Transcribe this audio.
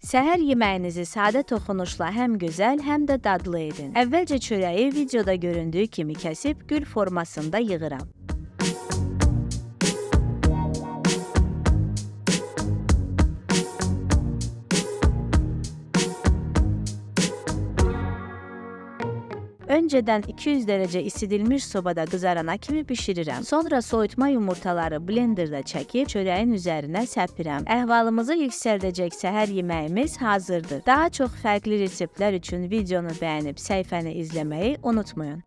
Səhər yeməyinizi sadə toxunuşla həm gözəl, həm də dadlı edin. Əvvəlcə çörəyi videoda göründüyü kimi kəsib gül formasında yığıram. Öncədən 200 dərəcə isidilmiş sobada qızarana kimi bişirirəm. Sonra soyutma yumurtaları blenderda çəkib çörəyin üzərinə səpirəm. Əhvalımızı yüksəldəcək səhər yeməyimiz hazırdır. Daha çox fərqli reseptlər üçün videonu bəyənib səhifəni izləməyi unutmayın.